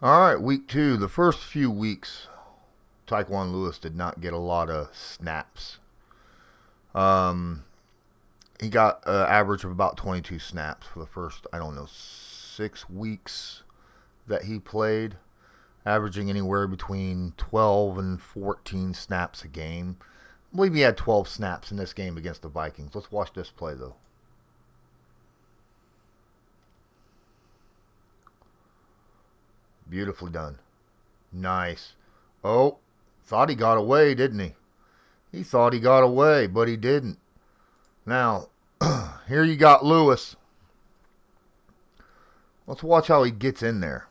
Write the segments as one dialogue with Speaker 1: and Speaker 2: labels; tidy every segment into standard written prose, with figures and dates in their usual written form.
Speaker 1: All right, week 2. The first few weeks, Tyquan Lewis did not get a lot of snaps. He got an average of about 22 snaps for the first, 6 weeks that he played, averaging anywhere between 12 and 14 snaps a game. I believe he had 12 snaps in this game against the Vikings. Let's watch this play, though. Beautifully done. Nice. Oh, thought he got away, didn't he? He thought he got away, but he didn't. Now, here you got Lewis. Let's watch how he gets in there.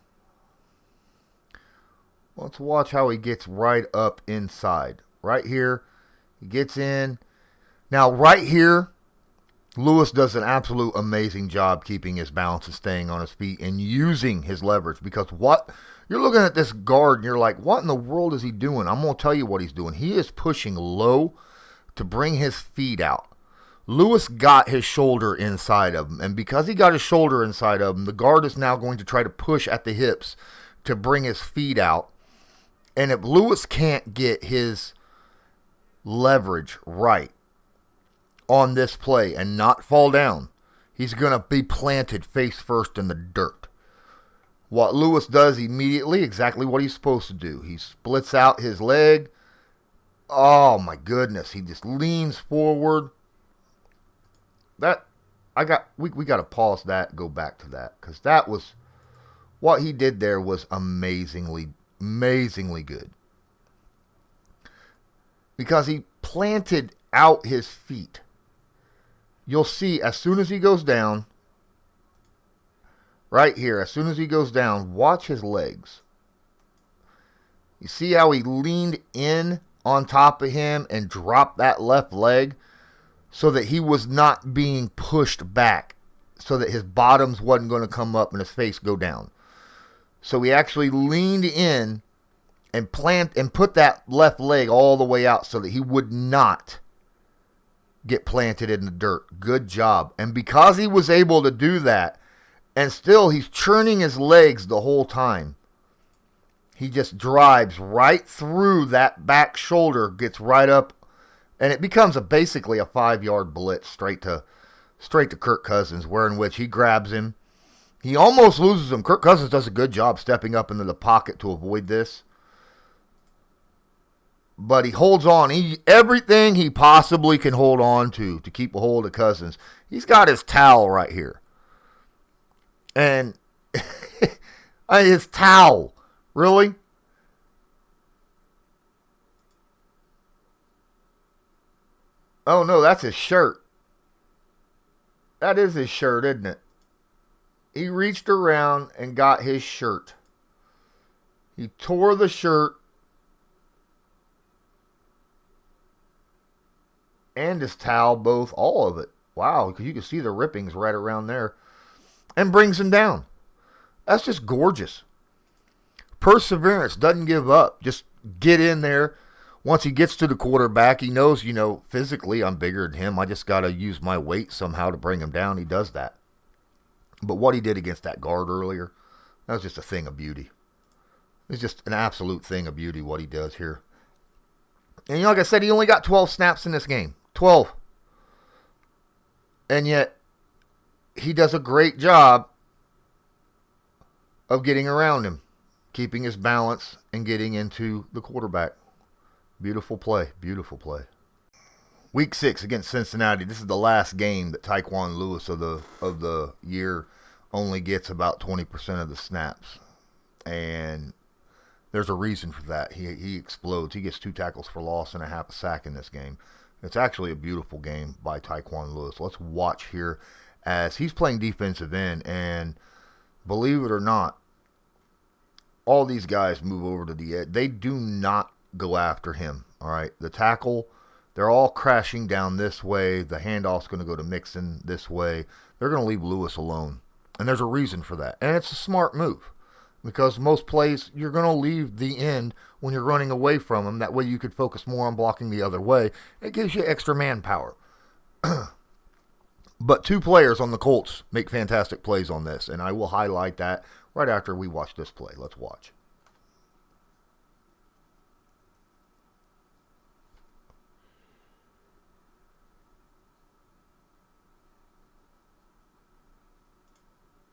Speaker 1: Let's watch how he gets right up inside. Right here, he gets in. Now, right here, Lewis does an absolute amazing job keeping his balance and staying on his feet and using his leverage. Because what you're looking at this guard and you're like, what in the world is he doing? I'm going to tell you what he's doing. He is pushing low to bring his feet out. Lewis got his shoulder inside of him. And because he got his shoulder inside of him, the guard is now going to try to push at the hips to bring his feet out. And if Lewis can't get his leverage right on this play and not fall down, he's going to be planted face first in the dirt. What Lewis does immediately, exactly what he's supposed to do. He splits out his leg. Oh my goodness, he just leans forward. We got to pause that, go back to that, because that was, what he did there was amazingly good. Because he planted out his feet. You'll see as soon as he goes down, right here, as soon as he goes down, watch his legs. You see how he leaned in on top of him and dropped that left leg so that he was not being pushed back, so that his bottoms wasn't going to come up and his face go down. So he actually leaned in and put that left leg all the way out so that he would not get planted in the dirt. Good job. And because he was able to do that, and still he's churning his legs the whole time, he just drives right through that back shoulder, gets right up, and it becomes basically a 5-yard blitz straight to Kirk Cousins, wherein which he grabs him. He almost loses him. Kirk Cousins does a good job stepping up into the pocket to avoid this. But he holds on. Everything he possibly can hold on to keep a hold of Cousins. He's got his towel right here. And his towel. Really? Oh, no, that's his shirt. That is his shirt, isn't it? He reached around and got his shirt. He tore the shirt and his towel, both, all of it. Wow, because you can see the rippings right around there. And brings him down. That's just gorgeous. Perseverance, doesn't give up. Just get in there. Once he gets to the quarterback, he knows, physically I'm bigger than him. I just got to use my weight somehow to bring him down. He does that. But what he did against that guard earlier, that was just a thing of beauty. It's just an absolute thing of beauty what he does here. And like I said, he only got 12 snaps in this game. 12. And yet, he does a great job of getting around him, keeping his balance, and getting into the quarterback. Beautiful play. Beautiful play. Week 6 against Cincinnati. This is the last game that Tyquan Lewis of the year only gets about 20% of the snaps. And there's a reason for that. He explodes. He gets 2 tackles for loss and a half a sack in this game. It's actually a beautiful game by Tyquan Lewis. Let's watch here as he's playing defensive end. And believe it or not, all these guys move over to the edge. They do not go after him. All right. The tackle, they're all crashing down this way. The handoff's going to go to Mixon this way. They're going to leave Lewis alone. And there's a reason for that. And it's a smart move. Because most plays, you're going to leave the end when you're running away from them. That way you could focus more on blocking the other way. It gives you extra manpower. But 2 players on the Colts make fantastic plays on this. And I will highlight that right after we watch this play. Let's watch.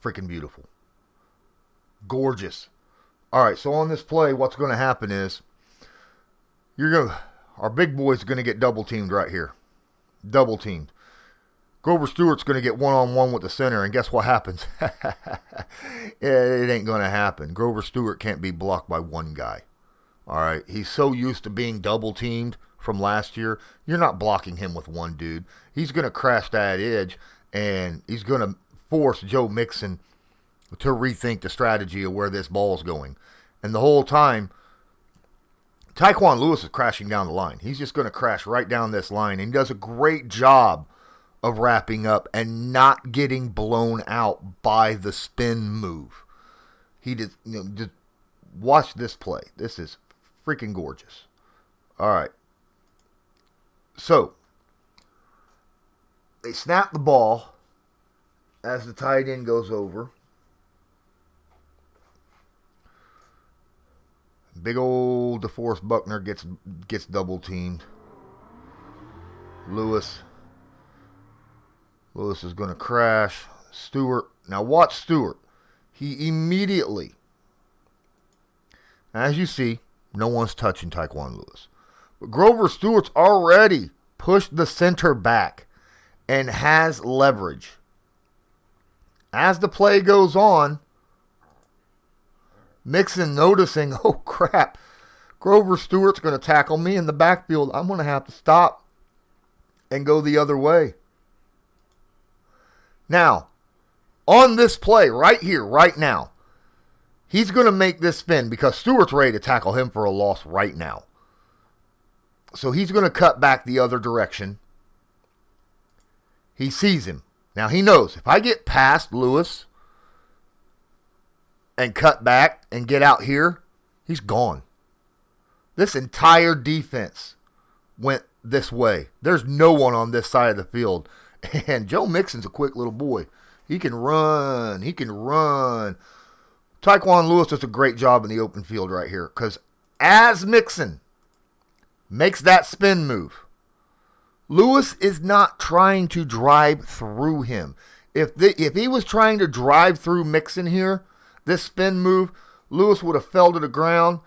Speaker 1: Freaking beautiful. Gorgeous. All right, so on this play, what's going to happen is our big boy's going to get double teamed right here. Double teamed. Grover Stewart's going to get one-on-one with the center, and guess what happens? It ain't going to happen. Grover Stewart can't be blocked by one guy. All right, he's so used to being double teamed from last year. You're not blocking him with one dude. He's going to crash that edge, and he's going to force Joe Mixon to rethink the strategy of where this ball's going. And the whole time, Tyquan Lewis is crashing down the line. He's just going to crash right down this line, and he does a great job of wrapping up and not getting blown out by the spin move. He did, just watch this play. This is freaking gorgeous. All right. So, they snap the ball as the tight end goes over. Big old DeForest Buckner gets double teamed. Lewis is going to crash. Stewart. Now watch Stewart. He immediately, as you see, no one's touching Tyquan Lewis. But Grover Stewart's already pushed the center back and has leverage. As the play goes on, Mixon noticing, oh crap, Grover Stewart's going to tackle me in the backfield. I'm going to have to stop and go the other way. Now, on this play right here, right now, he's going to make this spin because Stewart's ready to tackle him for a loss right now. So he's going to cut back the other direction. He sees him. Now he knows if I get past Lewis and cut back and get out here, he's gone. This entire defense went this way. There's no one on this side of the field. And Joe Mixon's a quick little boy. He can run. Tyquan Lewis does a great job in the open field right here. Because as Mixon makes that spin move, Lewis is not trying to drive through him. If he was trying to drive through Mixon here, this spin move, Lewis would have fell to the ground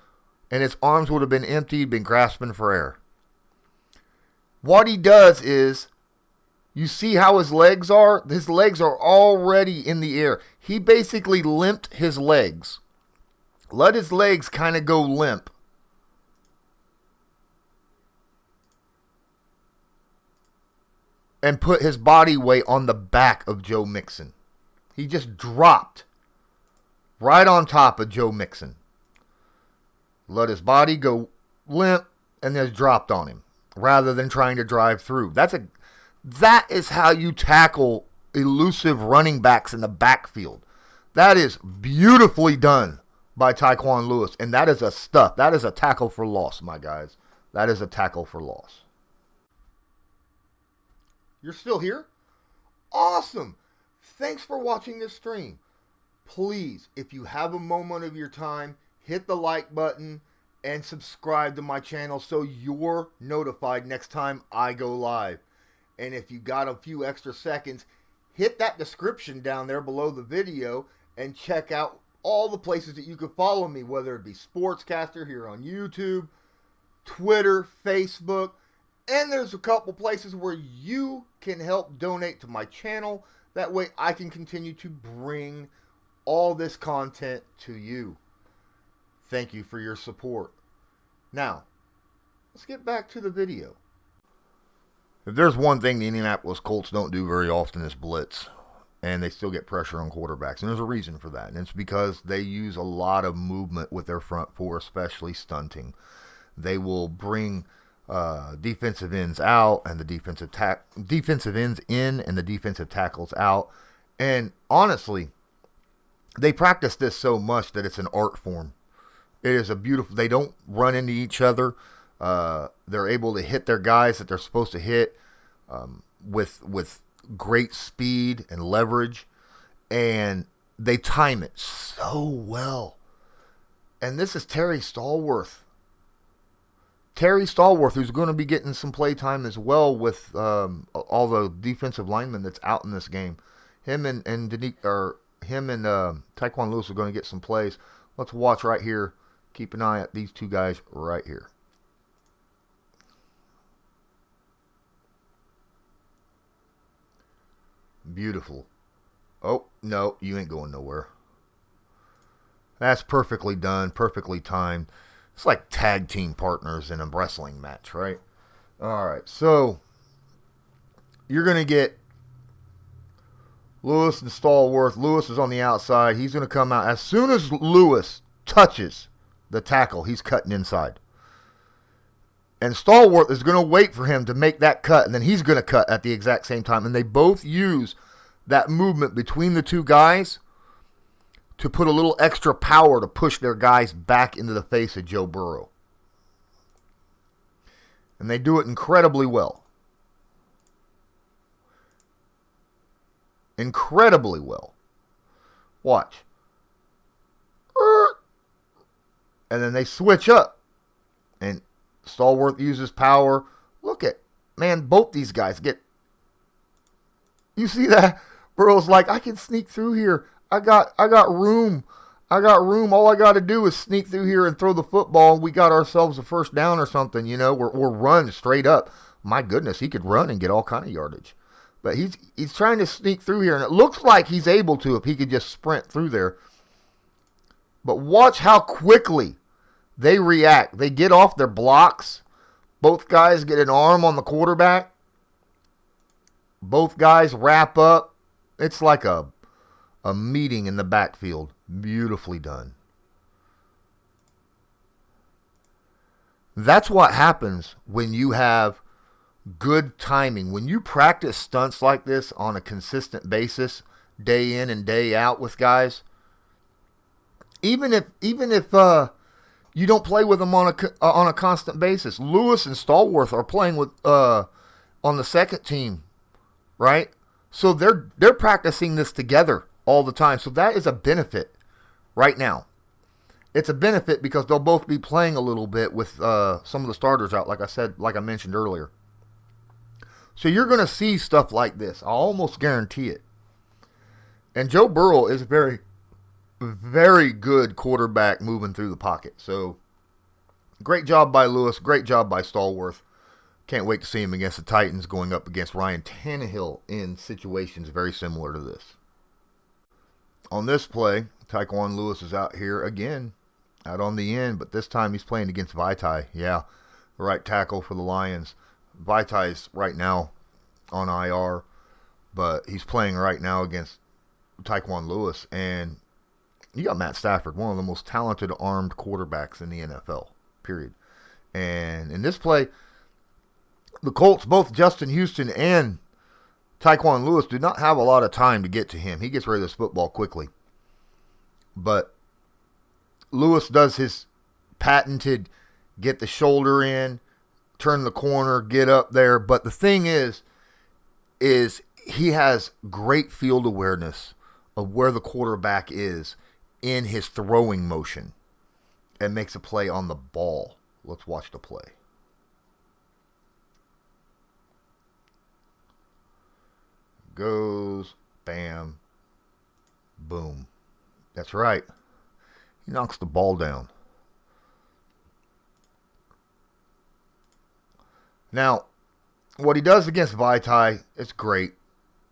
Speaker 1: and his arms would have been empty, been grasping for air. What he does is, you see how his legs are? His legs are already in the air. He basically limped his legs. Let his legs kind of go limp. And put his body weight on the back of Joe Mixon. He just dropped right on top of Joe Mixon. Let his body go limp and then dropped on him rather than trying to drive through. That is how you tackle elusive running backs in the backfield. That is beautifully done by Tyquan Lewis, and that is a stuff. That is a tackle for loss, my guys. That is a tackle for loss. You're still here? Awesome. Thanks for watching this stream. Please, if you have a moment of your time, hit the like button and subscribe to my channel so you're notified next time I go live. And if you got a few extra seconds, hit that description down there below the video and check out all the places that you can follow me, whether it be Sportscaster here on YouTube, Twitter, Facebook, and there's a couple places where you can help donate to my channel. That way I can continue to bring all this content to you. Thank you for your support. Now, let's get back to the video. If there's one thing the Indianapolis Colts don't do very often is blitz. And they still get pressure on quarterbacks. And there's a reason for that. And it's because they use a lot of movement with their front four, especially stunting. They will bring defensive ends out and the defensive ends in and the defensive tackles out. And honestly, they practice this so much that it's an art form. It is a beautiful, they don't run into each other. They're able to hit their guys that they're supposed to hit with great speed and leverage. And they time it so well. And this is Terry Stallworth. Terry Stallworth, who's going to be getting some play time as well with all the defensive linemen that's out in this game. Him and Tyquan Lewis are going to get some plays. Let's watch right here. Keep an eye at these two guys right here. Beautiful. Oh, no, you ain't going nowhere. That's perfectly done, perfectly timed. It's like tag team partners in a wrestling match, right? All right, so you're going to get Lewis and Stallworth. Lewis is on the outside. He's going to come out. As soon as Lewis touches the tackle, he's cutting inside. And Stallworth is going to wait for him to make that cut, and then he's going to cut at the exact same time. And they both use that movement between the two guys to put a little extra power to push their guys back into the face of Joe Burrow. And they do it incredibly well. Incredibly well. Watch. And then they switch up. And Stallworth uses power. Look at, man, both these guys get. You see that? Burrow's like, I can sneak through here. I got room. I got room. All I got to do is sneak through here and throw the football. We got ourselves a first down or something, you know. We're run straight up. My goodness, he could run and get all kind of yardage. But he's trying to sneak through here, and it looks like he's able to if he could just sprint through there. But watch how quickly they react. They get off their blocks. Both guys get an arm on the quarterback. Both guys wrap up. It's like a meeting in the backfield. Beautifully done. That's what happens when you have good timing. When you practice stunts like this on a consistent basis, day in and day out with guys, even if you don't play with them on a constant basis. Lewis and Stallworth are playing with on the second team, right? So they're practicing this together all the time. So that is a benefit right now. It's a benefit because they'll both be playing a little bit with some of the starters out, like I mentioned earlier. So you're going to see stuff like this. I'll almost guarantee it. And Joe Burrow is a very, very good quarterback moving through the pocket. So great job by Lewis. Great job by Stallworth. Can't wait to see him against the Titans going up against Ryan Tannehill in situations very similar to this. On this play, Tyquan Lewis is out here again, out on the end, but this time he's playing against Vaitai. Yeah, the right tackle for the Lions. Vaitai's right now on IR, but he's playing right now against Tyquan Lewis. And you got Matt Stafford, one of the most talented armed quarterbacks in the NFL, period. And in this play, the Colts, both Justin Houston and Tyquan Lewis, do not have a lot of time to get to him. He gets rid of this football quickly. But Lewis does his patented get the shoulder in, turn the corner, get up there. But the thing is he has great field awareness of where the quarterback is in his throwing motion and makes a play on the ball. Let's watch the play. Goes, bam, boom. That's right. He knocks the ball down. Now, what he does against Vaitai, it's great.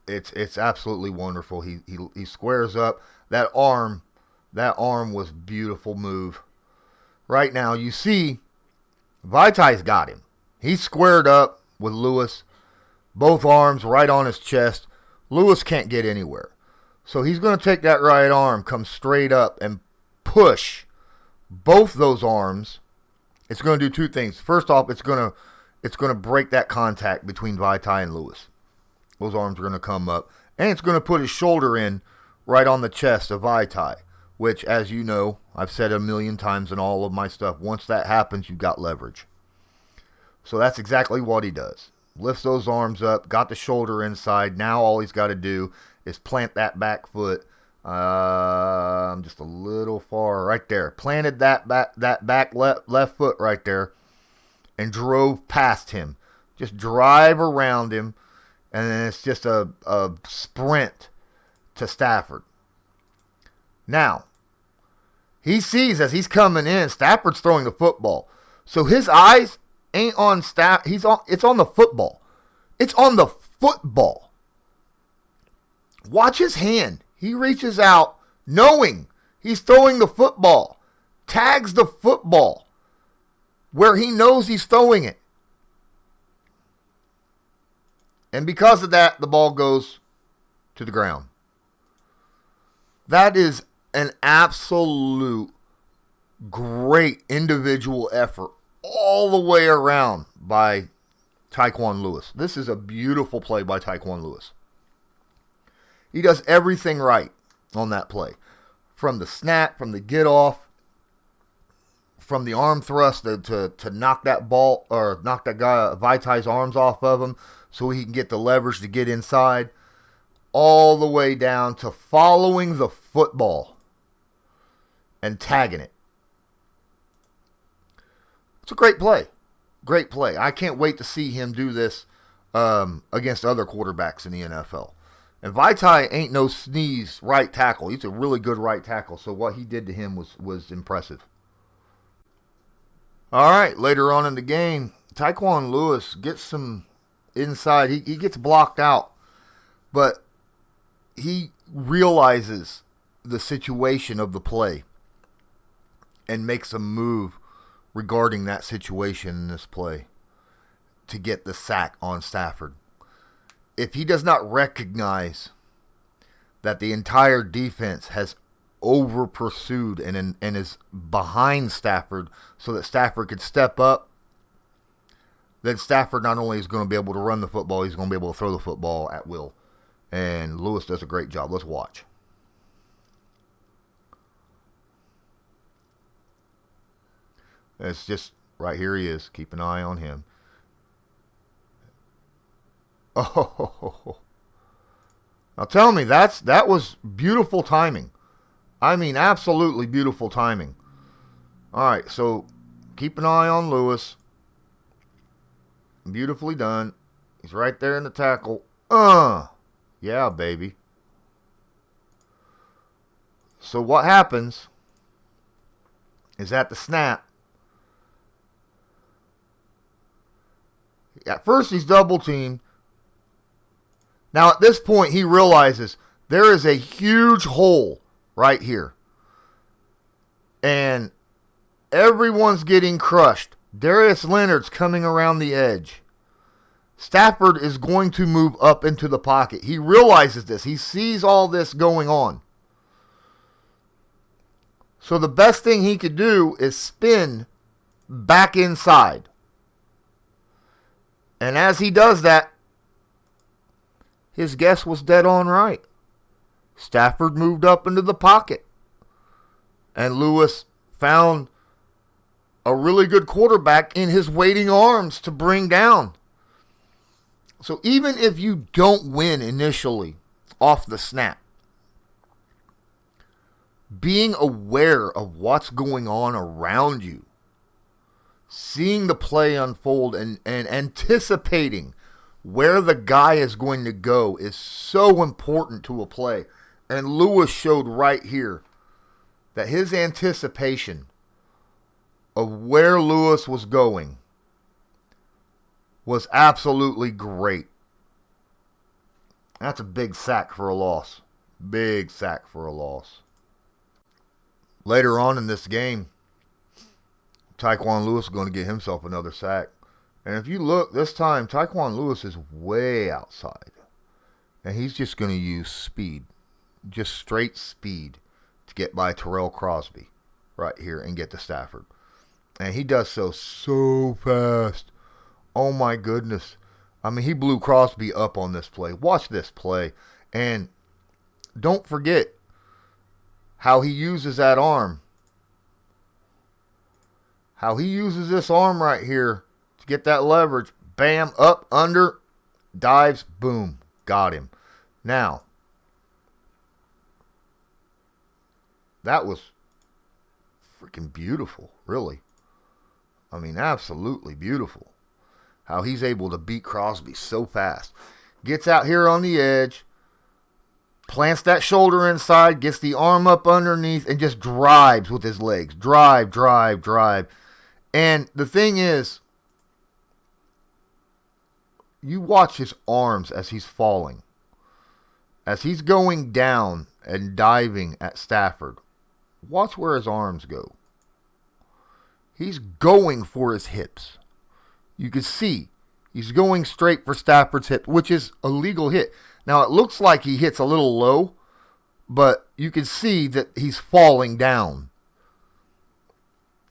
Speaker 1: It's absolutely wonderful. He squares up. That arm was beautiful move. Right now, you see, Vaitai's got him. He's squared up with Lewis. Both arms right on his chest. Lewis can't get anywhere. So he's going to take that right arm, come straight up, and push both those arms. It's going to do two things. First off, it's going to break that contact between Vaitai and Lewis. Those arms are going to come up. And it's going to put his shoulder in right on the chest of Vaitai, which, as you know, I've said a million times in all of my stuff, once that happens, you've got leverage. So that's exactly what he does. Lifts those arms up, got the shoulder inside. Now all he's got to do is plant that back foot, I'm just a little far right there. Planted that back left foot right there and drove past him. Just drive around him, and then it's just a sprint to Stafford. Now, he sees as he's coming in, Stafford's throwing the football. So his eyes ain't on it's on the football. It's on the football. Watch his hand. He reaches out knowing he's throwing the football. Tags the football where he knows he's throwing it. And because of that, the ball goes to the ground. That is an absolute great individual effort all the way around by Tyquan Lewis. This is a beautiful play by Tyquan Lewis. He does everything right on that play. From the snap, from the get off, from the arm thrust to knock that ball or knock that guy Vitai's arms off of him so he can get the leverage to get inside, all the way down to following the football and tagging it. It's a great play. Great play. I can't wait to see him do this against other quarterbacks in the NFL. And Vaitai ain't no sneeze right tackle. He's a really good right tackle. So what he did to him was impressive. All right, later on in the game, Tyquan Lewis gets some inside. He gets blocked out. But he realizes the situation of the play and makes a move regarding that situation in this play to get the sack on Stafford. If he does not recognize that the entire defense has over pursued and is behind Stafford so that Stafford could step up, then Stafford not only is going to be able to run the football, he's going to be able to throw the football at will. And Lewis does a great job. Let's watch. It's just right here he is. Keep an eye on him. Oh, now tell me that was beautiful timing. I mean, absolutely beautiful timing. All right, so keep an eye on Lewis. Beautifully done. He's right there in the tackle. Yeah, baby. So what happens is at the snap, at first he's double teamed. Now at this point he realizes there is a huge hole right here. And everyone's getting crushed. Darius Leonard's coming around the edge. Stafford is going to move up into the pocket. He realizes this. He sees all this going on. So the best thing he could do is spin back inside. And as he does that, his guess was dead on right. Stafford moved up into the pocket. And Lewis found a really good quarterback in his waiting arms to bring down. So even if you don't win initially off the snap, being aware of what's going on around you, seeing the play unfold and anticipating where the guy is going to go is so important to a play. And Lewis showed right here that his anticipation of where Lewis was going was absolutely great. That's a big sack for a loss. Big sack for a loss. Later on in this game, Tyquan Lewis is going to get himself another sack. And if you look, this time, Tyquan Lewis is way outside. And he's just going to use speed. Just straight speed to get by Terrell Crosby right here and get to Stafford. And he does so fast. Oh my goodness. I mean, he blew Crosby up on this play. Watch this play. And don't forget how he uses that arm. How he uses this arm right here to get that leverage. Bam, up, under, dives, boom. Got him. Now, That was freaking beautiful, really. I mean, absolutely beautiful. How he's able to beat Crosby so fast. Gets out here on the edge, plants that shoulder inside, gets the arm up underneath, and just drives with his legs. Drive, drive, drive. And the thing is, you watch his arms as he's falling. As he's going down and diving at Stafford, watch where his arms go. He's going for his hips. You can see he's going straight for Stafford's hip, which is a legal hit. Now, it looks like he hits a little low, but you can see that he's falling down.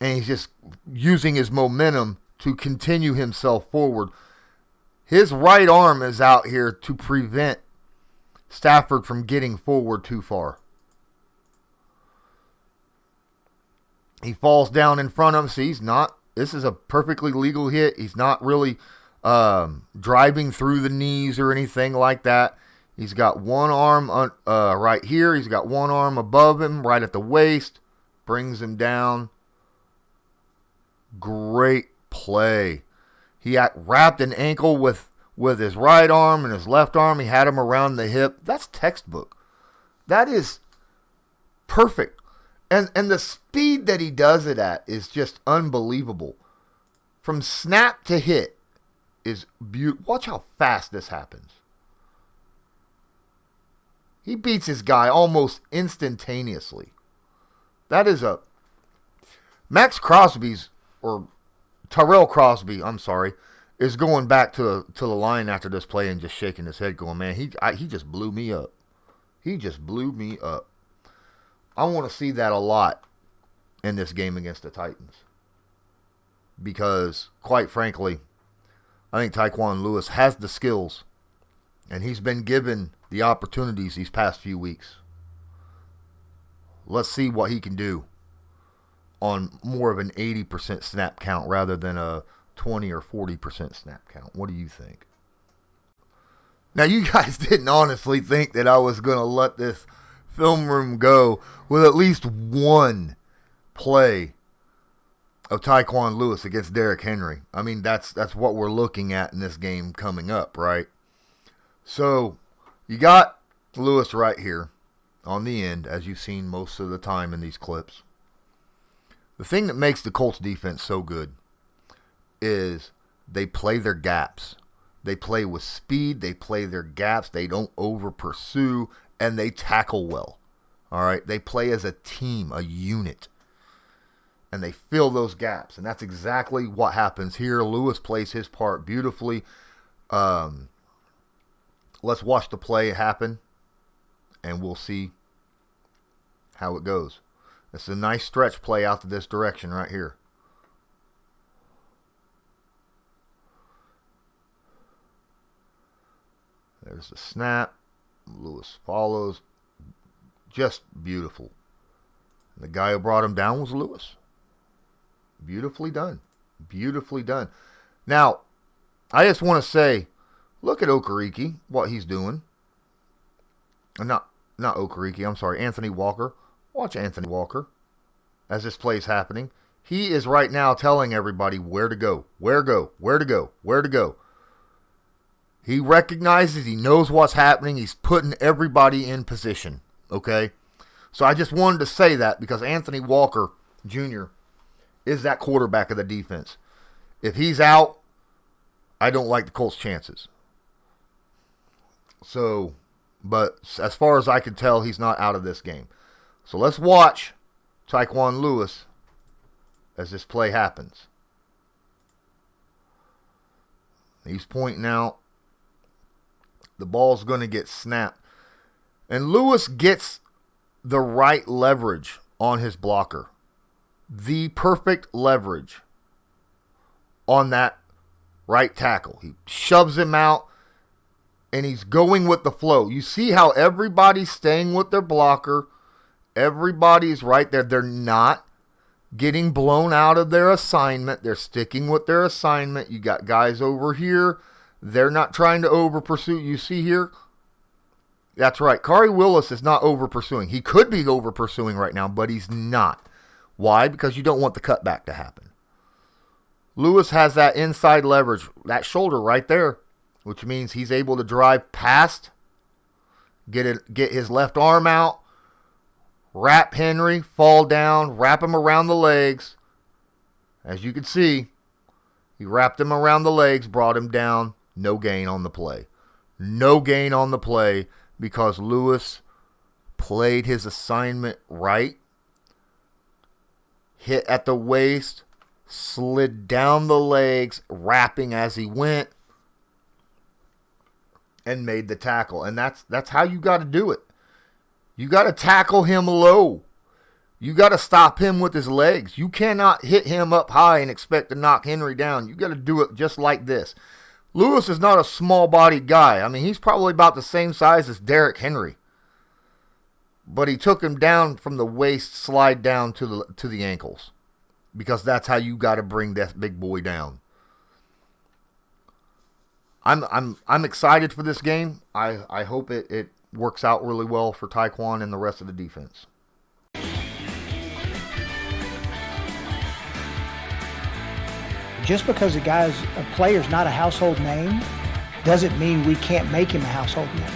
Speaker 1: And he's just using his momentum to continue himself forward. His right arm is out here to prevent Stafford from getting forward too far. He falls down in front of him. See, this is a perfectly legal hit. He's not really driving through the knees or anything like that. He's got one arm right here. He's got one arm above him, right at the waist. Brings him down. Great play. He wrapped an ankle with his right arm and his left arm. He had him around the hip. That's textbook. That is perfect. And the speed that he does it at is just unbelievable. From snap to hit is beautiful. Watch how fast this happens. He beats his guy almost instantaneously. That is Max Crosby's, or Tyrell Crosby, I'm sorry, is going back to the line after this play and just shaking his head going, man, he just blew me up. He just blew me up. I want to see that a lot in this game against the Titans. Because, quite frankly, I think Tyquan Lewis has the skills. And he's been given the opportunities these past few weeks. Let's see what he can do on more of an 80% snap count rather than a 20 or 40% snap count. What do you think? Now, you guys didn't honestly think that I was going to let this film room go with at least one play of Tyquan Lewis against Derrick Henry. I mean, that's what we're looking at in this game coming up, right? So, you got Lewis right here on the end, as you've seen most of the time in these clips. The thing that makes the Colts defense so good is they play their gaps. They play with speed. They play their gaps. They don't over pursue. And they tackle well. All right? They play as a team, a unit. And they fill those gaps. And that's exactly what happens here. Lewis plays his part beautifully. Let's watch the play happen. And we'll see how it goes. It's a nice stretch play out to this direction right here. There's the snap. Lewis follows. Just beautiful. The guy who brought him down was Lewis. Beautifully done. Beautifully done. Now, I just want to say, look at Okereke, what he's doing. Not Okereke, I'm sorry, Anthony Walker. Watch Anthony Walker as this play's happening. He is right now telling everybody where to go, where to go, where to go, where to go. He recognizes, he knows what's happening. He's putting everybody in position, okay? So I just wanted to say that because Anthony Walker Jr. is that quarterback of the defense. If he's out, I don't like the Colts' chances. So, but as far as I can tell, he's not out of this game. So let's watch Tyquan Lewis as this play happens. He's pointing out. The ball's going to get snapped. And Lewis gets the right leverage on his blocker. The perfect leverage on that right tackle. He shoves him out, and he's going with the flow. You see how everybody's staying with their blocker. Everybody's right there. They're not getting blown out of their assignment. They're sticking with their assignment. You got guys over here. They're not trying to over pursue. You see here, That's right. Khari Willis is not over pursuing. He could be over pursuing right now, but he's not. Why? Because you don't want the cutback to happen. Lewis has that inside leverage, that shoulder right there, which means he's able to drive past, get his left arm out, wrap Henry, fall down, wrap him around the legs. As you can see, he wrapped him around the legs, brought him down. No gain on the play. No gain on the play because Lewis played his assignment right. Hit at the waist, slid down the legs, wrapping as he went, and made the tackle. And that's how you got to do it. You got to tackle him low. You got to stop him with his legs. You cannot hit him up high and expect to knock Henry down. You got to do it just like this. Lewis is not a small-bodied guy. I mean, he's probably about the same size as Derrick Henry. But he took him down from the waist, slide down to the ankles. Because that's how you got to bring that big boy down. I'm excited for this game. I hope it works out really well for Tyquan and the rest of the defense.
Speaker 2: Just because a player's not a household name doesn't mean we can't make him a household name.